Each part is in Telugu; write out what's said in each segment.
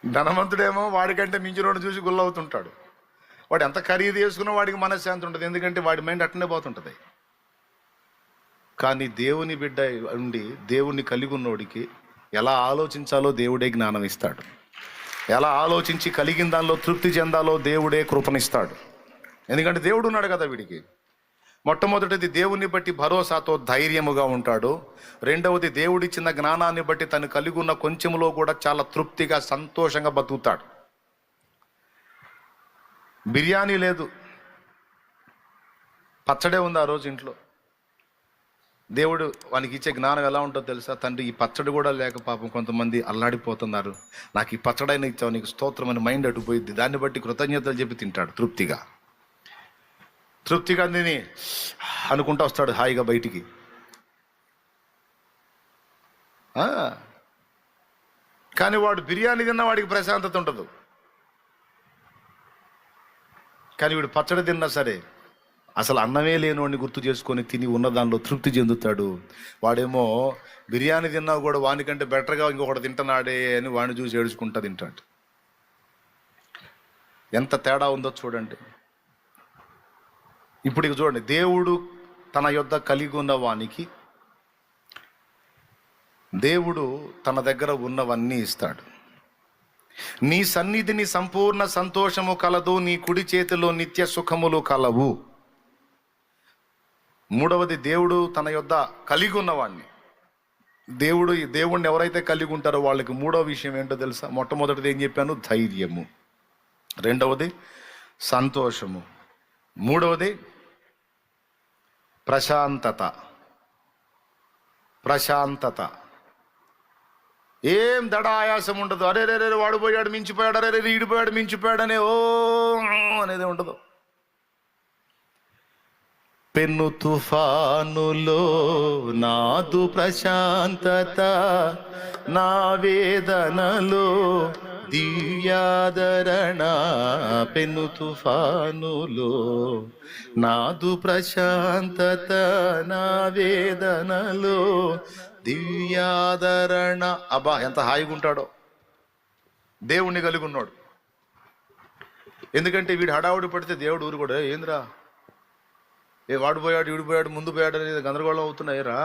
ధనవంతుడేమో వాడికంటే మించినోడు చూసి గుల్లవుతుంటాడు. వాడు ఎంత ఖరీదు చేసుకున్నా వాడికి మనశ్శాంతి ఉంటుంది, ఎందుకంటే వాడి మైండ్ అట్టనే పోతుంటుంది. కానీ దేవుని బిడ్డ ఉండి దేవుణ్ణి కలిగి ఉన్నోడికి ఎలా ఆలోచించాలో దేవుడే జ్ఞానం ఇస్తాడు. ఎలా ఆలోచించి కలిగిన దానిలో తృప్తి చెందాలో దేవుడే కృపనిస్తాడు. ఎందుకంటే దేవుడు ఉన్నాడు కదా వీడికి. మొట్టమొదటిది దేవుని బట్టి భరోసాతో ధైర్యముగా ఉంటాడు. రెండవది దేవుడిచ్చిన జ్ఞానాన్ని బట్టి తను కలిగి ఉన్న కొంచెంలో కూడా చాలా తృప్తిగా సంతోషంగా బతుకుతాడు. బిర్యానీ లేదు, పచ్చడే ఉంది ఆ రోజు ఇంట్లో. దేవుడు వానికి ఇచ్చే జ్ఞానం ఎలా ఉంటుందో తెలుసా? తండ్రి ఈ పచ్చడి కూడా లేక పాపం కొంతమంది అల్లాడిపోతున్నారు, నాకు ఈ పచ్చడైనా ఇచ్చావు, నీకు స్తోత్రం అని మైండ్ అటుపోయిద్ది. దాన్ని బట్టి కృతజ్ఞతలు చెప్పి తింటాడు తృప్తిగా తిని అనుకుంటూ వస్తాడు హాయిగా బయటికి. కానీ వాడు బిర్యానీ తిన్నా వాడికి ప్రశాంతత ఉండదు. కానీ వీడు పచ్చడి తిన్నా సరే అసలు అన్నమే లేనోడిని గుర్తు చేసుకొని తిని ఉన్న దానిలో తృప్తి చెందుతాడు. వాడేమో బిర్యానీ తిన్నా కూడా వానికంటే బెటర్గా ఇంకొకటి తింటున్నాడే అని వాడిని చూసి ఏడుచుకుంటా తింటాడు. ఎంత తేడా ఉందో చూడండి. ఇప్పుడు ఇక చూడండి, దేవుడు తన యొద్ద కలిగి ఉన్న వానికి దేవుడు తన దగ్గర ఉన్నవన్నీ ఇస్తాడు. నీ సన్నిధిని సంపూర్ణ సంతోషము కలదు, నీ కుడి చేతిలో నిత్య సుఖములు కలవు. మూడవది, దేవుడు తన యొద్ద కలిగి ఉన్నవాడిని. దేవుణ్ణి ఎవరైతే కలిగి ఉంటారో వాళ్ళకి మూడవ విషయం ఏంటో తెలుసా? మొట్టమొదటిది ఏం చెప్పాను? ధైర్యము. రెండవది సంతోషము. మూడవది ప్రశాంతత. ఏం దడ ఆయాసం ఉండదు. అరే రే వాడు పోయాడు మించిపోయాడు, అరే రే ఈడిపోయాడు మించిపోయాడు అనే ఓ అనేది ఉండదు. పెన్ను తుఫానులో నాదు ప్రశాంతత, నా వేదనలో దివ్యాదరణ. పెన్ను తుఫానులో నాదు ప్రశాంతత, నా వేదనలో దివ్యాదరణ. అబ్బా ఎంత హాయిగా ఉంటాడో దేవుణ్ణి కలిగి ఉన్నాడు. ఎందుకంటే వీడు హడావుడి పడితే దేవుడు ఊరు కూడా ఏందిరా, వాడు పోయాడు వీడు పోయాడు ముందు పోయాడు అనేది గందరగోళం అవుతున్నాయిరా.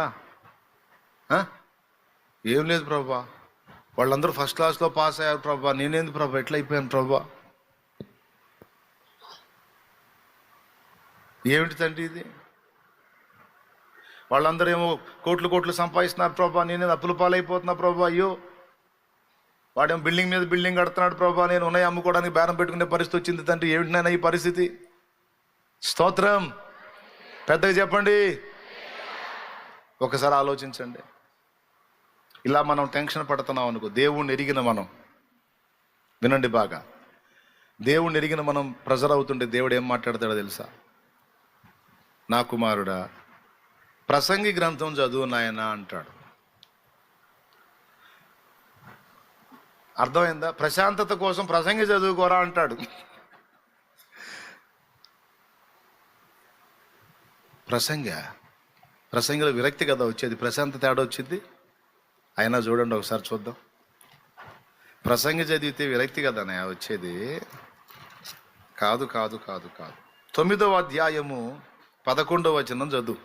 ఏం లేదు ప్రభా, వాళ్ళందరూ ఫస్ట్ క్లాస్లో పాస్ అయ్యారు ప్రభా, నేనేంది ప్రభా ఎట్లా అయిపోయాను ప్రభా. ఏమిటి తండ్రి ఇది? వాళ్ళందరూ ఏమో కోట్లు సంపాదిస్తున్నారు ప్రభా, నేనేది అప్పుల పాలైపోతున్నా ప్రభా. అయ్యో, వాడేమో బిల్డింగ్ మీద బిల్డింగ్ కడుతున్నాడు ప్రభా, నేను ఉన్నాయి అమ్ముకోవడానికి బేరం పెట్టుకునే పరిస్థితి వచ్చింది తండ్రి. ఏమిటి నాయనా ఈ పరిస్థితి? స్తోత్రం పెద్దగా చెప్పండి. ఒకసారి ఆలోచించండి. ఇలా మనం టెన్షన్ పడుతున్నాం అనుకో, దేవుణ్ణి ఎరిగిన మనం, వినండి బాగా, దేవుణ్ణి ఎరిగిన మనం ప్రెజర్ అవుతుంటే దేవుడు ఏం మాట్లాడతాడో తెలుసా? నా కుమారుడా, ప్రసంగి గ్రంథం చదువు నాయనా అంటాడు. అర్థమైందా? ప్రశాంతత కోసం ప్రసంగి చదువుకోరా అంటాడు. ప్రసంగిలో విరక్తి కదా వచ్చేది, ప్రశాంతత తేడా వచ్చింది. అయినా చూడండి ఒకసారి చూద్దాం. ప్రసంగి చదివితే విరక్తి కదా వచ్చేది. కాదు 9వ అధ్యాయము 11వ వచనం చదువు.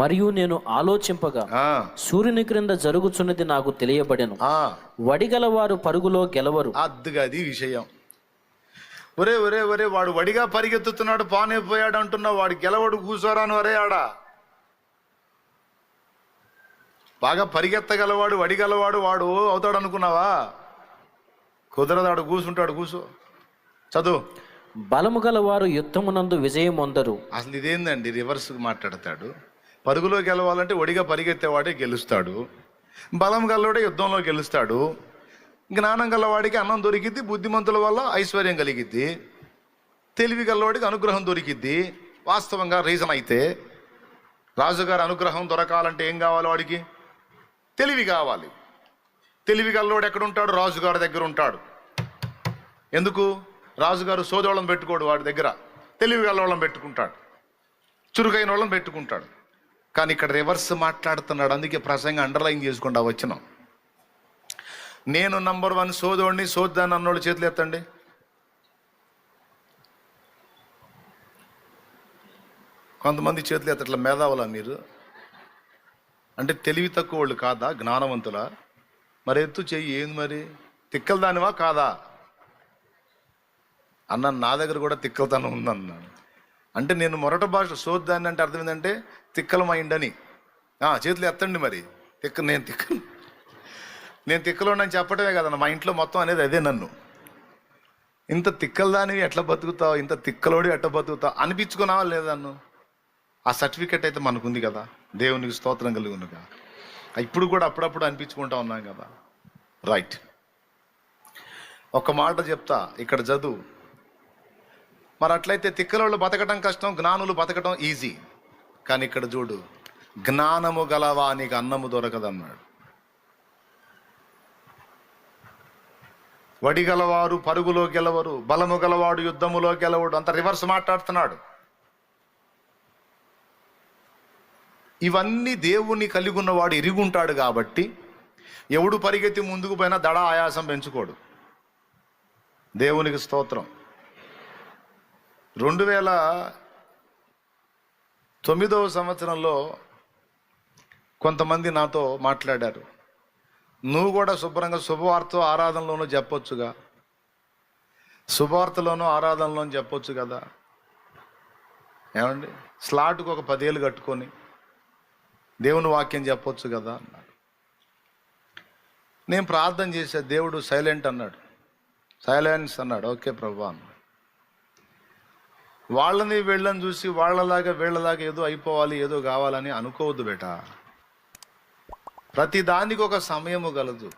మరియు నేను ఆలోచింపగా సూర్యుని క్రింద జరుగుచున్నది నాకు తెలియబడెను, వడిగల వారు పరుగులో గెలవరు. అద్దుగా అది విషయం. ఒరే వాడు వడిగా పరిగెత్తుతున్నాడు, పానైపోయాడు అంటున్నావు, వాడు గెలవడు కూర్చోరాను. అరే ఆడా బాగా పరిగెత్తగలవాడు వడిగలవాడు వాడు అవుతాడు అనుకున్నావా? కుదరదాడు, కూర్చుంటాడు. చదువు. బలము గలవారు యుద్ధమునందు విజయం పొందరు. అసలు ఇదేందండి, రివర్స్ మాట్లాడతాడు. పరుగులో గెలవాలంటే ఒడిగా పరిగెత్తేవాడే గెలుస్తాడు, బలం గలవాడే యుద్ధంలో గెలుస్తాడు. జ్ఞానం గలవాడికి అన్నం దొరికిద్ది, బుద్ధిమంతుల వల్ల ఐశ్వర్యం కలిగిద్ది, తెలివి గలవాడికి అనుగ్రహం దొరికిద్ది. వాస్తవంగా రీజన్ అయితే రాజుగారి అనుగ్రహం దొరకాలంటే ఏం కావాలి? వాడికి తెలివి కావాలి. తెలివి గలవాడు ఎక్కడుంటాడు? రాజుగారి దగ్గర ఉంటాడు. ఎందుకు? రాజుగారు సోదోళ్ళని పెట్టుకోడు, వాడి దగ్గర తెలివి గలవాళ్ళని పెట్టుకుంటాడు, చురుకైన వాళ్ళని పెట్టుకుంటాడు. కానీ ఇక్కడ రివర్స్ మాట్లాడుతున్నాడు. అందుకే ప్రసంగం అండర్లైన్ చేసుకుంటా వచ్చినాం. నేను నంబర్ 1 సోదోడిని, సోద్దాన్ని అన్నోళ్ళు చేతులు ఎత్తండి. కొంతమంది చేతులు ఎత్తట్ల. మేధావులా మీరు? అంటే తెలివి తక్కువ వాళ్ళు కాదా, జ్ఞానవంతులా? మరి ఎత్తు చెయ్యి. ఏంది మరి, తిక్కల దానివా కాదా అన్న? నా దగ్గర కూడా తిక్కలతనం ఉందన్నాను. అంటే నేను మొరట భాష సోద్దాన్ని అంటే అర్థం ఏంటంటే తిక్కల మైండ్ అని. చేతులు ఎత్తండి మరి. నేను తిక్కలోనని చెప్పడమే కదన్న, మా ఇంట్లో మొత్తం అనేది అదే. నన్ను ఇంత తిక్కలదానివి ఎట్లా బతుకుతావు, ఇంత తిక్కలోడి ఎట్లా బతుకుతావు అనిపించుకున్నావా లేదా? నన్ను ఆ సర్టిఫికెట్ అయితే మనకుంది కదా, దేవునికి స్తోత్రం కలుగునుగా. ఇప్పుడు కూడా అప్పుడప్పుడు అనిపించుకుంటా ఉన్నాం కదా. రైట్. ఒక మాట చెప్తా, ఇక్కడ చదువు. మరి అట్లయితే తిక్కలోళ్ళు బతకటం కష్టం, జ్ఞానులు బతకటం ఈజీ. కానీ ఇక్కడ చూడు, జ్ఞానము గలవా నీకు అన్నము దొరకదన్నాడు. వడి గలవారు పరుగులో గెలవరు, బలము గలవాడు యుద్ధములో గెలవడు. అంత రివర్స్ మాట్లాడుతున్నాడు. ఇవన్నీ దేవుని కలిగి ఉన్నవాడు ఎరుగుంటాడు కాబట్టి ఎవడు పరిగెత్తి ముందుకు పోయినా దడ ఆయాసం పెంచుకోడు. దేవునికి స్తోత్రం. 2009వ సంవత్సరంలో కొంతమంది నాతో మాట్లాడారు. నువ్వు కూడా శుభ్రంగా శుభవార్త ఆరాధనలోనూ చెప్పొచ్చుగా, శుభవార్తలోనూ ఆరాధనలోనూ చెప్పొచ్చు కదా, ఏమండి? స్లాట్కు ఒక 10 ఏళ్ళు కట్టుకొని దేవుని వాక్యం చెప్పొచ్చు కదా అన్నాడు. నేను ప్రార్థన చేశా. దేవుడు సైలెంట్ అన్నాడు, సైలెన్స్ అన్నాడు. ఓకే ప్రభా అన్నాడు. వాళ్ళని వీళ్ళని చూసి వాళ్ళలాగా వీళ్ళలాగా ఏదో అయిపోవాలి, ఏదో కావాలని అనుకోవద్దు బేటా. ప్రతి దానికి ఒక సమయము గలదు.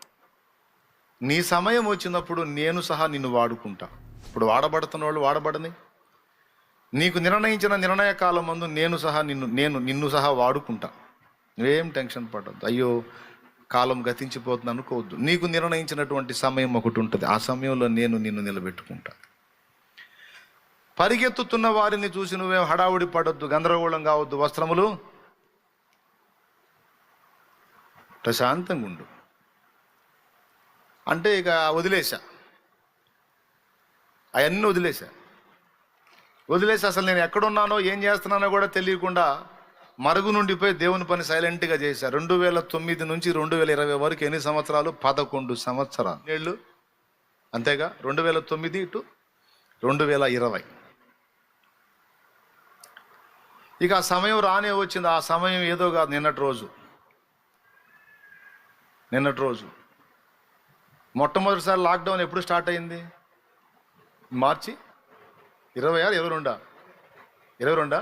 నీ సమయం వచ్చినప్పుడు నేను సహా నిన్ను వాడుకుంటా. ఇప్పుడు వాడబడుతున్న వాళ్ళు వాడబడని, నీకు నిర్ణయించిన నిర్ణయ కాలం ముందు నిన్ను సహా వాడుకుంటా. నువ్వేం టెన్షన్ పడద్దు. అయ్యో కాలం గతించిపోతుంది అనుకోవద్దు. నీకు నిర్ణయించినటువంటి సమయం ఒకటి ఉంటుంది. ఆ సమయంలో నేను నిన్ను నిలబెట్టుకుంటా. పరిగెత్తుతున్న వారిని చూసి నువ్వేం హడావుడి పడొద్దు, గందరగోళం కావద్దు. వస్త్రములు ప్రశాంతంగా ఉండు అంటే ఇక వదిలేసా, అవన్నీ వదిలేసి అసలు నేను ఎక్కడున్నానో ఏం చేస్తున్నానో కూడా తెలియకుండా మరుగు నుండిపోయి దేవుని పని సైలెంట్గా చేశా. 2009 నుంచి 2020 వరకు ఎన్ని సంవత్సరాలు? 11 సంవత్సరాలు ఏళ్ళు అంతేగా. 2009 టు 2020. ఇక ఆ సమయం రానే వచ్చింది. ఆ సమయం ఏదో కాదు, నిన్నటి రోజు మొట్టమొదటిసారి లాక్డౌన్ ఎప్పుడు స్టార్ట్ అయింది? మార్చి 26, 22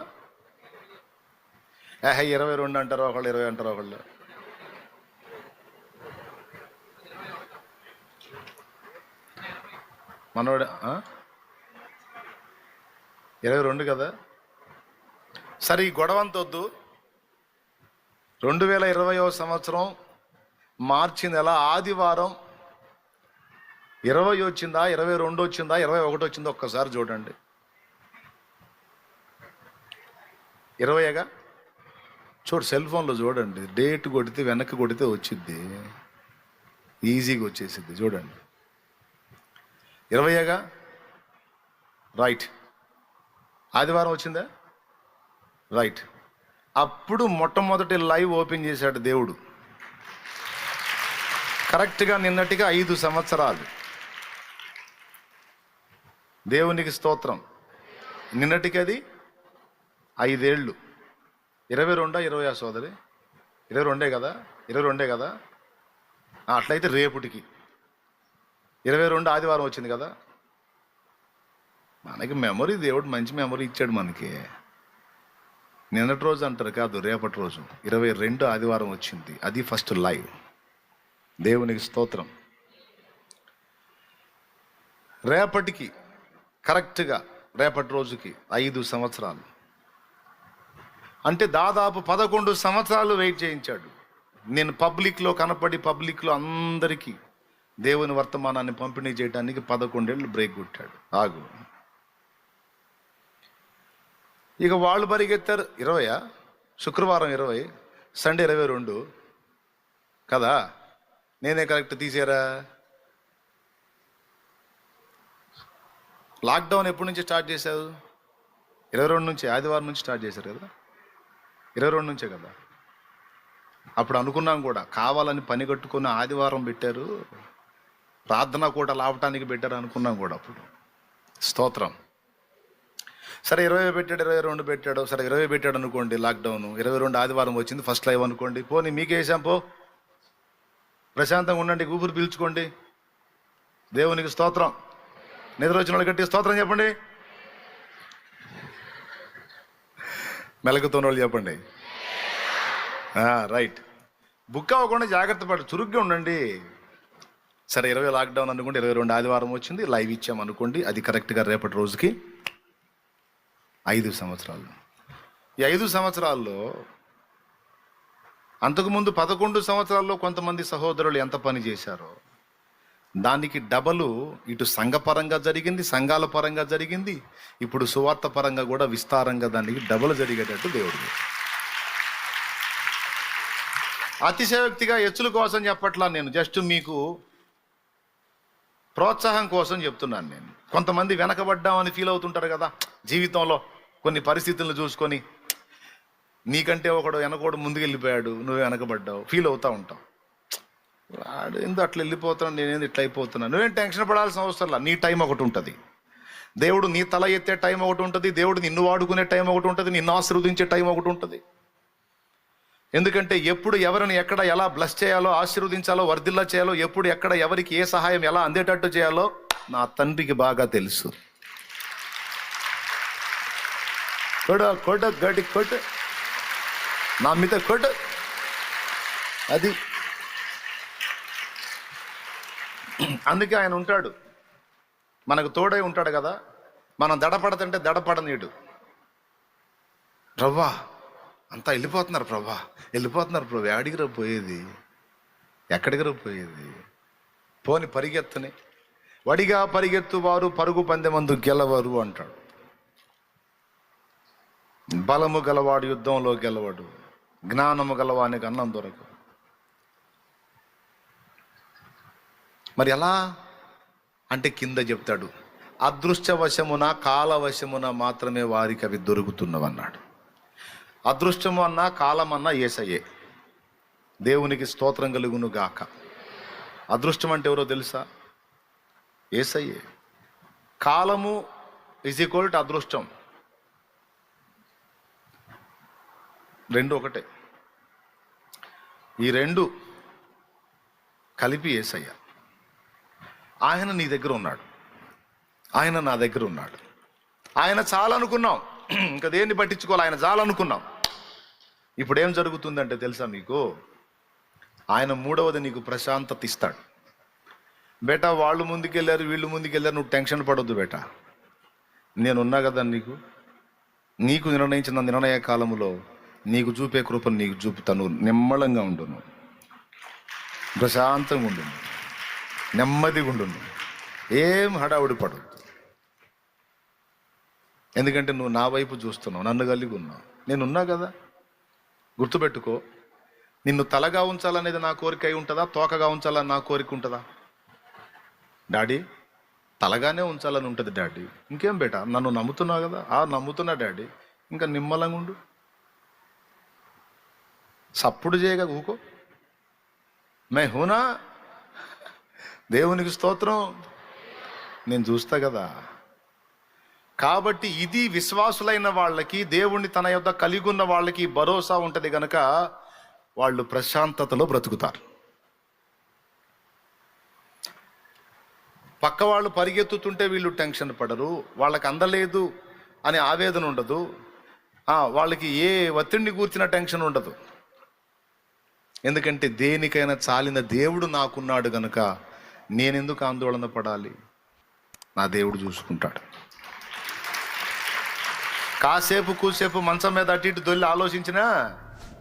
22 అంటారు ఒకళ్ళు, 20 అంటారు ఒకళ్ళు. మనోడు 22 కదా. సరే ఈ గొడవంత వద్దు. 2020వ సంవత్సరం మార్చి నెల ఆదివారం 20 వచ్చిందా, 22 వచ్చిందా, 21 వచ్చిందా ఒక్కసారి చూడండి. 20గా చూడు, సెల్ ఫోన్లో చూడండి. డేట్ కొడితే వెనక్కి కొడితే వచ్చిద్ది, ఈజీగా వచ్చేసిద్ది. చూడండి 20గా. రైట్. ఆదివారం వచ్చిందా? రైట్. అప్పుడు మొట్టమొదటి లైవ్ ఓపెన్ చేశాడు దేవుడు. కరెక్ట్గా నిన్నటిగా 5 సంవత్సరాలు. దేవునికి స్తోత్రం. నిన్నటికి అది 5 ఏళ్ళు. 22 20 సోదరి 22 కదా, 22 కదా. అట్లయితే రేపుటికి 22 ఆదివారం వచ్చింది కదా. మనకి మెమొరీ దేవుడు మంచి మెమొరీ ఇచ్చాడు మనకి. నిన్నటి రోజు అంటారు కాదు, రేపటి రోజు 22 ఆదివారం వచ్చింది. అది ఫస్ట్ లైవ్. దేవునికి స్తోత్రం. రేపటికి కరెక్ట్గా రేపటి రోజుకి 5 సంవత్సరాలు. అంటే దాదాపు 11 సంవత్సరాలు వెయిట్ చేయించాడు. నేను పబ్లిక్లో కనపడి పబ్లిక్లో అందరికీ దేవుని వర్తమానాన్ని పంపిణీ చేయడానికి 11 ఏళ్ళు బ్రేక్ కొట్టాడు. ఆగు. ఇక వాళ్ళు పరిగెత్తారు. 20 శుక్రవారం 20, సండే 22 కదా. నేనే కరెక్ట్ తీసారా? లాక్డౌన్ ఎప్పటి నుంచి స్టార్ట్ చేశారు? 22 నుంచి, ఆదివారం నుంచి స్టార్ట్ చేశారు కదా, 22 నుంచే కదా. అప్పుడు అనుకున్నాం కూడా, కావాలని పని కట్టుకుని ఆదివారం పెట్టారు, ప్రార్థన కూడా లావటానికి పెట్టారు అనుకున్నాం కూడా అప్పుడు. స్తోత్రం. సరే 20 పెట్టాడు, 22 పెట్టాడు, సరే 20 పెట్టాడు అనుకోండి లాక్డౌన్, 22 ఆదివారం వచ్చింది, ఫస్ట్ లైవ్ అనుకోండి, పోనీ మీకేసాం పో, ప్రశాంతంగా ఉండండి, ఊపిరి పీల్చుకోండి. దేవునికి స్తోత్రం. నిద్ర వచ్చిన వాళ్ళు గట్టి స్తోత్రం చెప్పండి. మెలకుతున్న వాళ్ళు చెప్పండి. రైట్. బుక్ అవ్వకుండా జాగ్రత్త పడి చురుగ్గా ఉండండి. సరే 20 లాక్డౌన్ అనుకోండి, 22 ఆదివారం వచ్చింది, లైవ్ ఇచ్చాం అనుకోండి, అది కరెక్ట్గా రేపటి రోజుకి 5 సంవత్సరాలు. ఈ 5 సంవత్సరాల్లో అంతకుముందు 11 సంవత్సరాల్లో కొంతమంది సహోదరులు ఎంత పని చేశారో దానికి డబలు ఇటు సంఘపరంగా జరిగింది, సంఘాల పరంగా జరిగింది, ఇప్పుడు సువార్త పరంగా కూడా విస్తారంగా దానికి డబలు జరిగేటట్టు దేవుడు. అతిశయోక్తిగా హెచ్చుల కోసం చెప్పట్లా నేను, జస్ట్ మీకు ప్రోత్సాహం కోసం చెప్తున్నాను నేను. కొంతమంది వెనకబడ్డామని ఫీల్ అవుతుంటారు కదా జీవితంలో, కొన్ని పరిస్థితులను చూసుకొని, నీకంటే ఒకడు వెనకోడు ముందుకు వెళ్ళిపోయాడు, నువ్వు వెనకబడ్డావు, ఫీల్ అవుతూ ఉంటావు. వాడు ఎందుకు అట్లా వెళ్ళిపోతున్నాను, నేనేంది ఇట్లా అయిపోతున్నాను, నువ్వేం టెన్షన్ పడాల్సిన అవసరంలా. నీ టైం ఒకటి ఉంటుంది, దేవుడు నీ తల ఎత్తే టైం ఒకటి ఉంటుంది, దేవుడు నిన్ను వాడుకునే టైం ఒకటి ఉంటుంది, నిన్ను ఆశీర్వదించే టైం ఒకటి ఉంటుంది. ఎందుకంటే ఎప్పుడు ఎవరిని ఎక్కడ ఎలా బ్లెస్ చేయాలో, ఆశీర్వదించాలో, వర్ధిల్లా చేయాలో, ఎప్పుడు ఎక్కడ ఎవరికి ఏ సహాయం ఎలా అందేటట్టు చేయాలో నా తండ్రికి బాగా తెలుసు. కొట్ట గడి కొట్టు, నా మీద కొట్టు. అది అందుకే ఆయన ఉంటాడు, మనకు తోడై ఉంటాడు కదా. మనం దడపడతంటే దడపడనీడు. ప్రవ్వా అంతా వెళ్ళిపోతున్నారు ప్రభా, వెళ్ళిపోతున్నారు ప్రభు, ఎక్కడికి పోయేది, ఎక్కడికి పోయేది, పోని పరిగెత్తని. వడిగా పరిగెత్తువారు పరుగు పందెమందు గెలవరు అంటాడు. బలము గలవాడు యుద్ధంలో గెలవడు, జ్ఞానము గలవానికి అన్నం దొరకదు. మరి ఎలా అంటే కింద చెప్తాడు, అదృష్టవశమున కాలవశమున మాత్రమే వారికి అవి దొరుకుతున్నవన్నాడు. అదృష్టము అన్నా కాలం అన్నా యేసయ్యే. దేవునికి స్తోత్రం కలుగును గాక. అదృష్టం అంటే ఎవరో తెలుసా? యేసయ్యే. కాలము ఈజ్ ఈక్వల్ టు అదృష్టం, రెండు ఒకటే. ఈ రెండు కలిపి యేసయ్య. ఆయన నీ దగ్గర ఉన్నాడు, ఆయన నా దగ్గర ఉన్నాడు. ఆయన చాలనుకున్నాం, ఇంకా దేన్ని పట్టించుకోవాలి, ఆయన చాలనుకున్నాం. ఇప్పుడు ఏం జరుగుతుందంటే తెలుసా మీకు, ఆయన మూడవది నీకు ప్రశాంతత ఇస్తాడు. బేటా వాళ్ళు ముందుకెళ్ళారు, వీళ్ళు ముందుకెళ్ళారు, నువ్వు టెన్షన్ పడొద్దు బేటా, నేనున్నా కదా నీకు. నీకు నిర్ణయించిన నిర్ణయ కాలంలో నీకు చూపే కృపను నీకు చూపుతాను. నిమ్మళంగా ఉండును, ప్రశాంతంగా ఉండును, నెమ్మదిగా ఉండును, ఏం హడావుడి పడద్దు. ఎందుకంటే నువ్వు నా వైపు చూస్తున్నావు, నన్ను కలిగి ఉన్నావు, నేనున్నా కదా. గుర్తుపెట్టుకో, నిన్ను తలగా ఉంచాలనేది నా కోరిక అయి ఉంటుందా, తోకగా ఉంచాలని నా కోరిక ఉంటుందా? డాడీ తలగానే ఉంచాలని ఉంటుంది డాడీ. ఇంకేం బేటా, నన్ను నమ్ముతున్నావు కదా. నమ్ముతున్నా డాడీ, ఇంకా నిమ్మలంగా ఉండు, సప్పుడు చేయగా ఊకో. మే హూనా, దేవునికి స్తోత్రం, నేను చూస్తా కదా. కాబట్టి ఇది విశ్వాసులైన వాళ్ళకి, దేవుణ్ణి తన యొద్ద కలిగి ఉన్న వాళ్ళకి భరోసా ఉంటుంది కనుక వాళ్ళు ప్రశాంతతలో బ్రతుకుతారు. పక్క వాళ్ళు పరిగెత్తుతుంటే వీళ్ళు టెన్షన్ పడరు, వాళ్ళకి అందలేదు అనే ఆవేదన ఉండదు, వాళ్ళకి ఏ ఒత్తిడిని కూర్చిన టెన్షన్ ఉండదు. ఎందుకంటే దేనికైనా చాలిన దేవుడు నాకున్నాడు కనుక నేనెందుకు ఆందోళన పడాలి, నా దేవుడు చూసుకుంటాడు. కాసేపు కూసేపు మంచం మీద అటు ఇటు దొల్లి ఆలోచించినా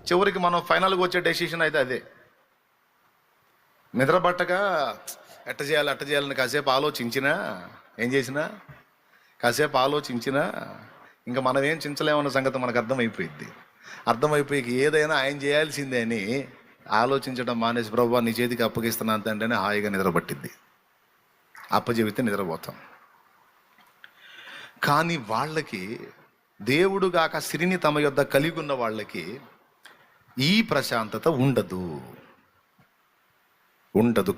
చివరికి మనం ఫైనల్గా వచ్చే డెసిషన్ అయితే అదే. నిద్రపట్టక ఎట్ట చేయాలని కాసేపు ఆలోచించినా, ఏం చేసినా కాసేపు ఆలోచించినా ఇంకా మనం ఏం చించలేమన్న సంగతి మనకు అర్థమైపోయి ఏదైనా ఆయన చేయాల్సిందే అని ఆలోచించడం మానేసి ప్రభువా నీ చేతికి అప్పగిస్తున్నాను అంటేనే హాయిగా నిద్రపట్టిద్ది. అప్పచెబితే నిద్రపోతాం. కానీ వాళ్ళకి దేవుడు గాక సిరిని తమ యొద్ద కలిగి ఉన్న వాళ్ళకి ఈ ప్రశాంతత ఉండదు.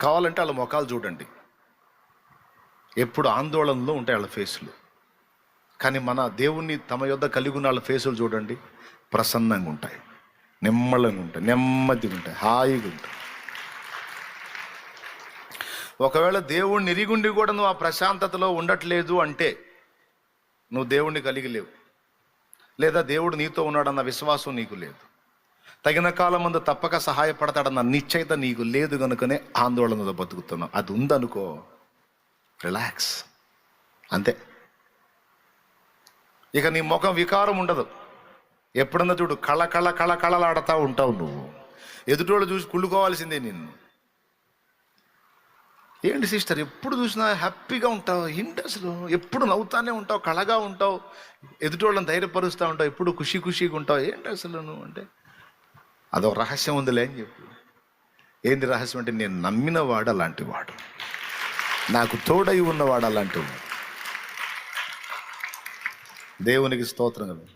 కావాలంటే వాళ్ళ ముఖాలు చూడండి, ఎప్పుడు ఆందోళనలో ఉంటాయి వాళ్ళ ఫేసులు. కానీ మన దేవుణ్ణి తమ యొద్ద కలిగి ఉన్న వాళ్ళ ఫేసులు చూడండి, ప్రసన్నంగా ఉంటాయి, నిమ్మలంగా ఉంటాయి, నెమ్మదిగా ఉంటాయి, హాయిగా ఉంటాయి. ఒకవేళ దేవుణ్ణి ఎరిగుండి కూడా నువ్వు ఆ ప్రశాంతతలో ఉండట్లేదు అంటే నువ్వు దేవుణ్ణి కలిగి లేవు, లేదా దేవుడు నీతో ఉన్నాడన్న విశ్వాసం నీకు లేదు. తగిన కాలం ముందు తప్పక సహాయపడతాడన్న నిశ్చయిత నీకు లేదు కనుకనే ఆందోళనలో బతుకుతున్నావు. అది ఉందనుకో, రిలాక్స్, అంతే. ఇక నీ ముఖం వికారం ఉండదు. ఎప్పుడన్నా చూడు కళలాడుతూ ఉంటావు నువ్వు. ఎదుటోళ్ళు చూసి కుళ్ళుకోవాల్సిందే నిన్ను. ఏంటి సిస్టర్ ఎప్పుడు చూసినా హ్యాపీగా ఉంటావు, ఏంటి అసలు ఎప్పుడు నవ్వుతానే ఉంటావు, కళగా ఉంటావు, ఎదుటోళ్ళని ధైర్యపరుస్తూ ఉంటావు, ఎప్పుడు ఖుషీగా ఉంటావు, ఏంటి అసలు నువ్వు అంటే అదొక రహస్యం ఉందిలే అని చెప్పు. ఏంటి రహస్యం అంటే నేను నమ్మిన వాడు అలాంటి వాడు, నాకు తోడై ఉన్నవాడు అలాంటి వాడు. దేవునికి స్తోత్రం కదా.